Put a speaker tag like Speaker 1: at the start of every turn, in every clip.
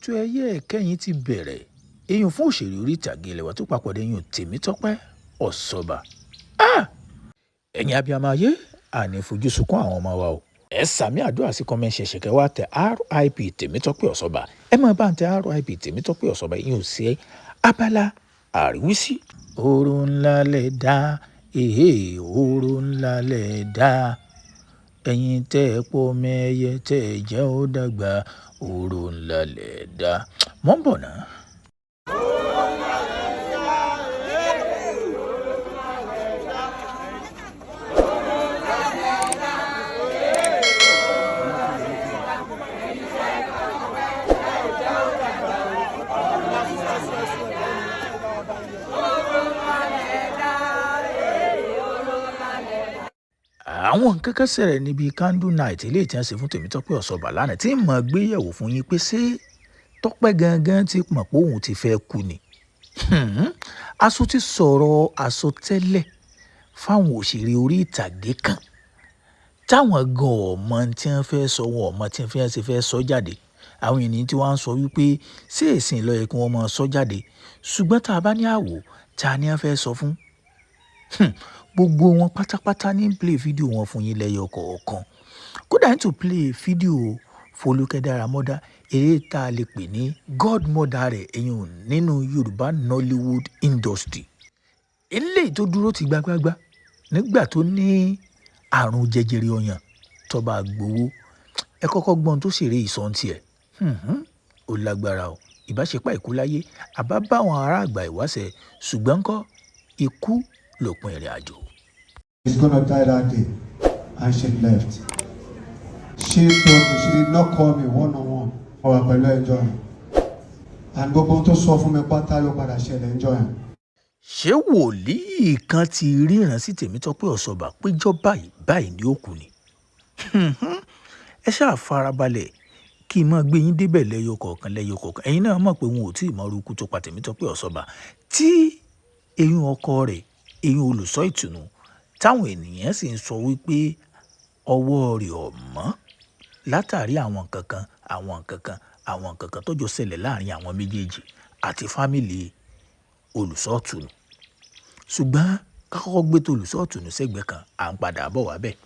Speaker 1: ètò ẹyẹ ẹ̀kẹ́yìn ti bẹ̀rẹ̀ èèyàn fún òṣèré orí ìtàgé ilẹ̀ wa tó papòdà èèyàn Tèmítọ́pẹ́ Ọ̀ṣọ́bà. Ẹ̀yin abiyamọ ayé àní fojú sunkún àwọn ọmọ wa o. Ẹ sàmì àdúrà sí kọ́mẹ́ǹtì ṣẹ̀ṣẹ̀kẹ́ wa tẹ RIP Tèmítọ́pẹ́ Ọ̀ṣọ́bà. Ẹ máa bá ń tẹ RIP Tèmítọ́pẹ́ Ọ̀ṣọ́bà yín ò sí abala àríwísí. Oorun ńlá lẹ̀ dá oorun ńlá lẹ̀ dá ẹ̀yin tẹ́ ẹ pọ̀ mẹ́yẹ tẹ́ ẹ jẹ́ ó dàgbà oorun ńlá lẹ̀ dá. Mọ́ ń bọ̀ náà. Àwọn nǹkan kan ṣẹlẹ̀ níbi candle night eléyìí tí wọ́n ṣe fún Tèmítọ́pẹ́ Ọ̀ṣọ́bà lánàá tí mo gbé yẹ̀wò fún yín pé ṣé Tọ́pẹ́ gangan ti mọ̀ pé òun ti fẹ́ kú ni. Aṣọ ti sọ̀rọ̀ àsọtẹ́lẹ̀ fáwọn òṣèré orí ìtàgé kan táwọn gan ọmọ tí wọ́n fẹ́ sọ wọn ọmọ tí wọ́n ṣe fẹ́ sọ jáde. Àwọn ènìyàn tí wọ́n sọ wípé ṣé èsìn ló yẹ kí wọ́n máa sọ jáde ṣùgbọ́n tá a bá ní àwò ta ni wọ́n fẹ́ sọ fún. Gbogbo wọn pátápátá ní play fídíò wọn fún yín lẹ́yọ kọ̀ọ̀kan. Kódà ní to play fídíò Fọlúkẹ́ Dáramọ́dá eré tá a lè pè ní godmother rẹ̀ ẹ̀yìn nínú Yorùbá Nollywood industry. Eléyìí tó dúró ti gbágbágbá nígbà tó ní àrùn jẹjẹrẹ ọyàn tó bá gbowó. Ẹ kọ́kọ́ gbọ́n tó ṣeré ìsọ̀ntì ẹ̀. Ó lágbára o. Ìbáṣepọ̀ ikú láyé àbá bá àwọn ará àgbà ìwáṣẹ̀ ṣùgbọ́n ńkọ́ ikú lópin ìrìn àjò.
Speaker 2: She's gonna die that day and she left. She told me she did not call me one-on-one for her pẹ̀lú ẹjọ́ yẹn and gbogbo tó sọ fún mi pátá ló padà ṣẹlẹ̀ ẹjọ́ yẹn.
Speaker 1: Ṣé wòlíì kan ti ríran sí Tèmítọ́pẹ́ Ọ̀ṣọ́bà péjọ báyìí ní òkú ni? Ẹ ṣáà farabalẹ̀ kí n máa gbé yín débẹ̀ lẹ́yọ kọ̀ọ̀kan. Ẹ̀yin náà mọ̀ pé wọn ò tí ì mọ orúkú tó pa Tèmítọ́pẹ́ Ọ̀ṣọ́bà tí eyín ọkọ rẹ̀ eyín olùṣọ́ ìtùnú táwọn ènìyàn sì ń sọ wípé ọwọ́ rẹ̀ ò mọ́ látàrí àwọn nǹkan kan tó jọ ṣẹlẹ̀ láàrin àwọn méjèèjì àti fámìlì olùṣọ́ ìtùnú. Ṣùgbọ́n ká kọ́kọ́ gbé tó olùṣọ́ ìtùnú sẹ́gbẹ̀ẹ́ kan à ń padà bọ̀ wá bẹ́ẹ̀.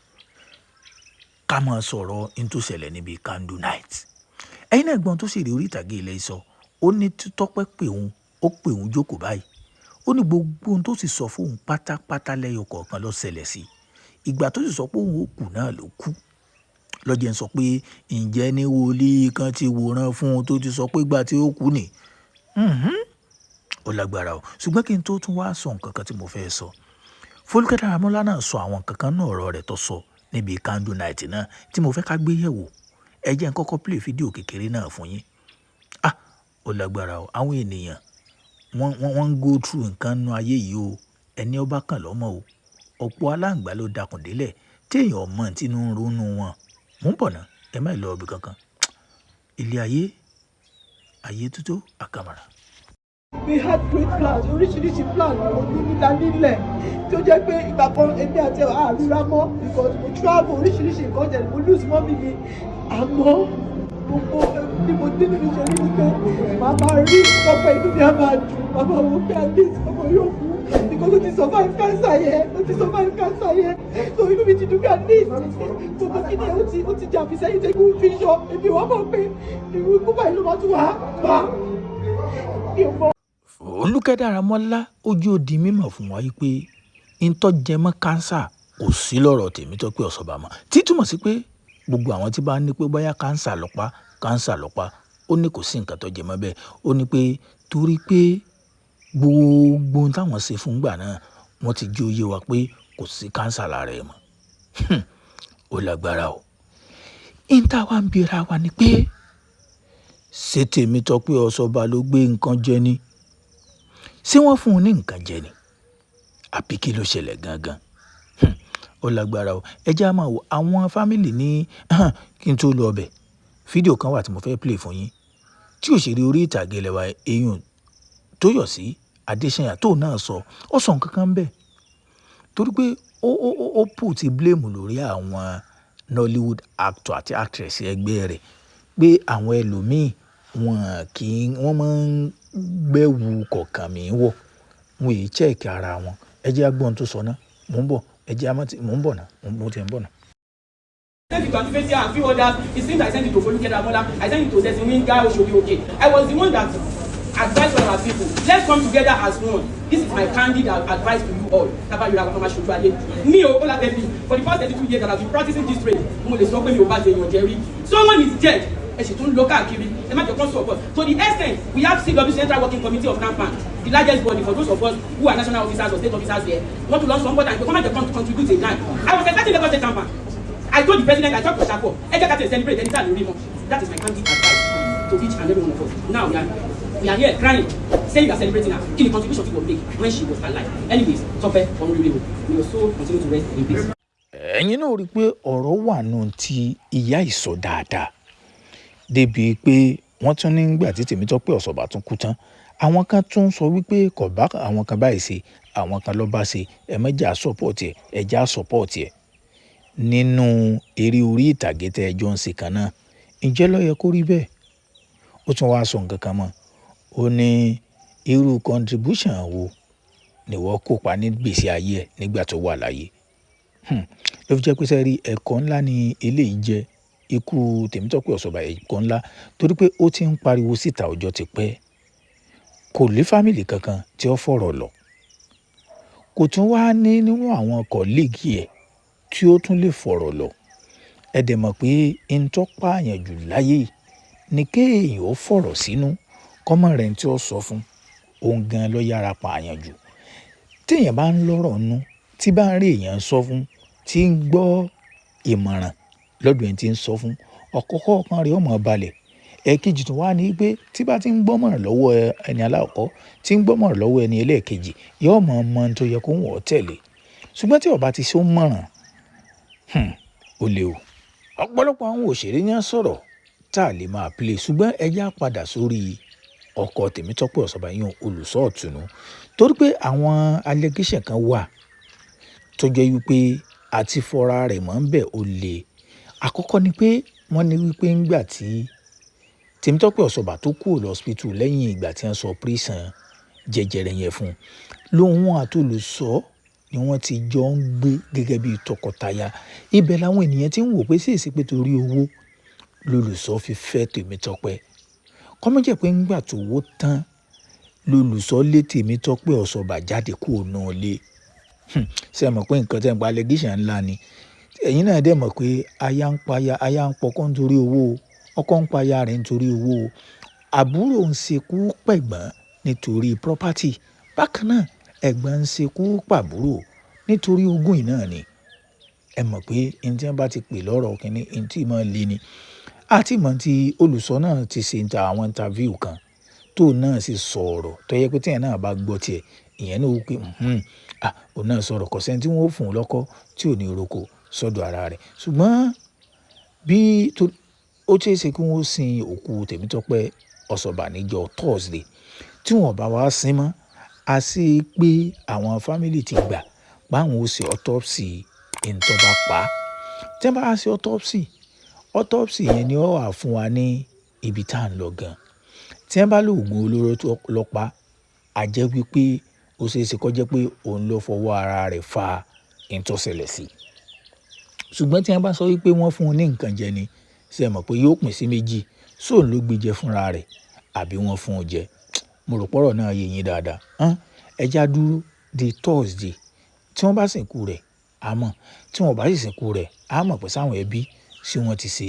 Speaker 1: Ká máa sọ̀rọ̀ in tó ṣẹlẹ̀ níbi candle night. Ẹ̀yin náà gbọ́n tó ṣèrè orí ìtàgé ilẹ̀ ìsọ ó ní Tọ́pẹ́ pé òun jókòó báyìí. Ó ní gbogbo ohun tó sì sọ fún òun pátápátá lẹ́yọ kọ̀ọ̀kan ló ṣẹlẹ̀ sí. Ìgbà tó sì sọ pé òun ó kú náà ló kú. Lọ́jọ́ ń sọ pé ǹjẹ́ ní wòlíì kan ti wòran fún un tó ti sọ pé ìgbà tí ó kú ni. Ó lágbára o. Ṣùgbọ́n kí n tó tún wá sọ nǹkan kan tí mo fẹ́ sọ. Fọlúkẹ́ Dáramọ́lá náà sọ àwọn nǹkan kan náà ọ̀rọ̀ rẹ̀ tó sọ níbi candle night náà tí mo fẹ́ ká gbé yẹ̀wò. Ẹ jẹ́ n kọ́kọ́ play fídíò kékeré náà fún yín. Ó lágbára o. Àwọn ènìyàn wọ́n ń go through nǹkan nú ayé yìí o. Ẹni ọba kan lọ́mọ o. Ọ̀pọ̀ aláǹgbá ló dakùn délẹ̀ tí èèyàn mọ̀ tí inú ń ronú wọn. Mò ń bọ̀ náà ẹ má lọ ibì kankan. Ilé ayé tútó àkàmàrà.
Speaker 3: We had great plans, oríṣiríṣi plan nílẹ̀ tí ó jẹ́ pé ìgbà kan èmi àti àríra mọ́ because mo travel oríṣiríṣi nǹkan jẹ́ mo lose mọ́ mi ni àmọ́ gbogbo bí mo dé nínú ìṣẹ́ rí ni pé màá máa rí Tọ́pẹ́ inú mi á máa dùn màá máa wò pé at least ọmọ yóò kú because ó ti survive cancer yẹn so inú mi ti dùn pé at least gbogbo kí ni ó ti jà fi sẹ́yìn tẹ́gùn fi ṣọ èmi wọ́n mọ̀ pé irú ikú báyìí ló máa tún wá pa mi ò mọ̀.
Speaker 1: Fọlúkẹ́ Dáramọ́lá ojú ó di mímọ̀ fún wa pé ìtọ́jẹmọ́ kánsà kò sí lọ́rọ̀ Tèmítọ́pẹ́ Ọ̀ṣọ́bà mọ́ tí túmọ̀ sí pé gbogbo àwọn tí bá ní pé bóyá kánsà lọ́pa ó ní kò sí nǹkan tó jẹ mọ́ bẹ́ẹ̀. Ó ní pé torí pé gbogbo ohun táwọn ṣe fún gbà náà wọ́n ti jí oyé wa pé kò sí kánsà lára ẹ̀ mọ́. Ó lágbára o. Ìta wa ń bira wa ni pé ṣé Tèmítọ́pẹ́ Ọ̀ṣọ́bà ló gbé nǹkan jẹ ni? Ṣé wọ́n fún un ní nǹkan jẹ ni? Àbí kí ló ṣẹlẹ̀ gangan? Ó lágbára o. Ẹ jẹ́ á máa wo àwọn fámìlì ní kí n tó lọ ọbẹ̀. Fídíò kan wà tí mo fẹ́ play fún yín tí òṣèré orí ìtàgé ilẹ̀ wa eyín Tóyọ̀sí Adéṣẹ́yà tó náà sọ nǹkan kan bẹ́ẹ̀ torí pé ó put blame lórí àwọn Nollywood actor àti actress ẹgbẹ́ rẹ̀ pé àwọn ẹlòmíì wọ́n máa ń gbẹ́wu kọ̀ọ̀kan mi wọ̀, wọn èyí check ara wọn. Ẹ jẹ́ agbọ́n tó sọ náà, mò ń bọ̀, ẹ jẹ́ mò ń bọ̀ náà, mo ti ń bọ̀ náà.
Speaker 4: I sent it to Antifesia and few others. It seems I sent it to Foluke Damola. I sent it to Zesiwin Guy Oshobi Oke. I was the one that advised all our people. Let's come together as one. This is my candid advice to you all. Me, for the past 32 years that I've been practicing this trade, someone is dead. To the extent, we have CW Central Working Committee of NAMPAN, the largest body for those of us who are national officers or state officers here. Want to learn somebody and come contribute a dime. I was expecting Lagos State NAMPAN. I told the president, I talked to Shako, celebrate anytime you read. That is my candid advice to each and every one of us. Now we are here crying, saying we are celebrating her. Kill the contribution she was made when she was alive. Anyways, Tope Onurewebo, may your soul continue to rest in peace.
Speaker 1: Ẹ̀yin náà rí i pé ọ̀rọ̀ wà nù tí ìyá ìsọ dáadáa débi pé wọ́n tún nígbà tí Tèmítọ́pẹ́ Ọ̀ṣọ́bà tún kú tán àwọn kan tún sọ wípé kò bá àwọn kan báyìí ṣe àwọn kan ló bá ṣe ẹ̀mẹ́jà support ẹ̀ ẹ̀já support ẹ̀ nínú eré orí ìtàgé tẹ́ ẹjọ́ ń ṣe kan náà ǹjẹ́ ló yẹ kó rí bẹ́ẹ̀ ó tún wá sọ nǹkan kan mọ́ ó ní irú contribution wo ni wọ́n kópa ní gbèsè ayé ẹ̀ nígbà tó wà láyé ló fi jẹ́ pé sẹ́rí ẹ̀kọ́ ńlá ni eléyìí jẹ́ ikú Tèmítọ́pẹ́ Ọ̀ṣọ́bà ẹ̀kọ́ ńlá torí pé ó ti ń pariwo síta ọjọ́ ti pẹ́ kò lé fámìlì kankan tí ó fọ̀rọ̀ lọ kò tún wá ní nínú àwọn kọ̀líìgì ẹ̀ tí ó tún lè fọ̀rọ̀ lọ ẹ dẹ̀ mọ̀ pé ń tó pààyàn jù láyé ni kéèyàn ó fọ̀rọ̀ sínú kọ́mọ rẹ̀ tí ó sọ fún òun gan ló yára pààyàn jù téèyàn bá ń lọ́rọ̀ nú tí bá ń rí èèyàn sọ fún tí ń gbọ́ ìmọ̀ràn lọ́dọ̀ ẹni tí ń sọ fún ọ̀kọ̀ọ̀kọ̀ kan rẹ̀ ọmọ balẹ̀ ẹ̀kejì tó wá ní pé tí bá ti ń gbọ́mọ̀ràn lọ́wọ́ ẹni aláàkọ́ tí ń gbọ́mọ̀ràn lọ́wọ́ ẹni ẹlẹ́ẹ̀kejì yóò mọ̀ ọmọ tó yẹ kó wọ́n tẹ̀lé ṣùgbọ́n tí ó bá ti ṣe ó mọ̀ràn ó lè o ọ̀pọ̀lọpọ̀ àwọn òṣèré ní sọ̀rọ̀ tá a lè máa play ṣùgbọ́n ẹja padà sórí ọkọ Tèmítọ́pẹ́ Ọ̀ṣọ́bà yín olùṣọ́ ọ̀túnú torí pé àwọn allegation kan wà tó jẹ́ wípé àti fọ́ra rẹ̀ mọ́ ń bẹ̀ ó le àkọ́kọ́ ni pé wọ́n ní wípé ńgbà tí Tèmítọ́pẹ́ Ọ̀ṣọ́bà tó kúrò lọ́sípítù lẹ́yìn ìgbà tí wọ́n sọ operation jẹjẹrẹ yẹn fún lóhun àtolùsọ ni wọ́n ti jọ ń gbé gẹ́gẹ́ bí tọkọtaya ibẹ̀ làwọn ènìyàn ti ń wò pé ṣèèṣì pé torí owó lolùsọ fi fẹ́ Tèmítọ́pẹ́ kọ́mọ́ jẹ́ pé ńgbà tó wó tán lolùsọ lé Tèmítọ́pẹ́ Ọ̀ṣọ́bà jáde kúrò náà lé ṣe mọ̀ pé nǹkan tẹ́ ń pa allegation ńlá ni ẹ̀yin náà dẹ̀ mọ̀ pé aya ń paya aya ń pọkọ́ nítorí owó ọkọ ń paya rẹ̀ nítorí owó àbúrò ń ṣekú pẹ̀gbọ́n nítorí property bákan náà ẹ̀gbọ́n ń ṣekú pàbúrò nítorí ogún náà ni ẹ mọ̀ pé ẹni tí wọ́n bá ti pè lọ́rọ̀ kínní ẹni tí máa lé ni àti mọ̀ tí olùsọ náà ti ṣe ń ta àwọn interview kan tó náà sì sọ̀rọ̀ tó yẹ pé tíyẹn náà bá gbọ́ tiẹ̀ ìyẹn náà ó pé òun náà sọ̀rọ̀ kò sẹ́ni tí wọ́n ó fún un lọ́kọ́ tí ò ní oroko sọ́dọ̀ ara rẹ̀ ṣùgbọ́n bí ó ṣe é ṣe kí wọ́n sin òkú Tèmítọ́pẹ́ Ọ̀ṣọ́bà níjọ́ Thursday tí wọ́n bá wá sin mọ́ a sì pé àwọn fámìlì ti gbà báwọn ó ṣe autopsy ìntọ́ bá pa á tí wọ́n bá ṣe autopsy yẹn ni ó wà fún wa ní ibi tá à ń lọ gan tí wọ́n bá lóògùn olóró tó lọ pa á jẹ́ wípé ó ṣe é ṣe kó jẹ́ pé òun ló fọwọ́ ara rẹ̀ fa ìtọ́sẹ̀lẹ̀ sí ṣùgbọ́n tí wọ́n bá sọ wípé wọ́n fún un ní nǹkan jẹ ni ṣe mọ̀ pé yóò pín sí méjì sóun ló gbé jẹ fúnra rẹ̀ àbí wọ́n fún un jẹ mo rò pọ́rọ̀ náà yé yín dáadáa ẹja dúró di Thursday tí wọ́n bá sìnkú rẹ̀ àmọ́ tí wọ́n bá sì sìnkú rẹ̀ àmọ́ pé sáwọn ẹbí sí wọ́n ti ṣe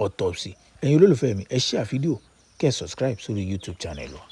Speaker 1: autopsy ẹ̀yin olólùfẹ́ mi ẹ share fídíò kẹ́ ẹ subscribe sórí YouTube channel wa.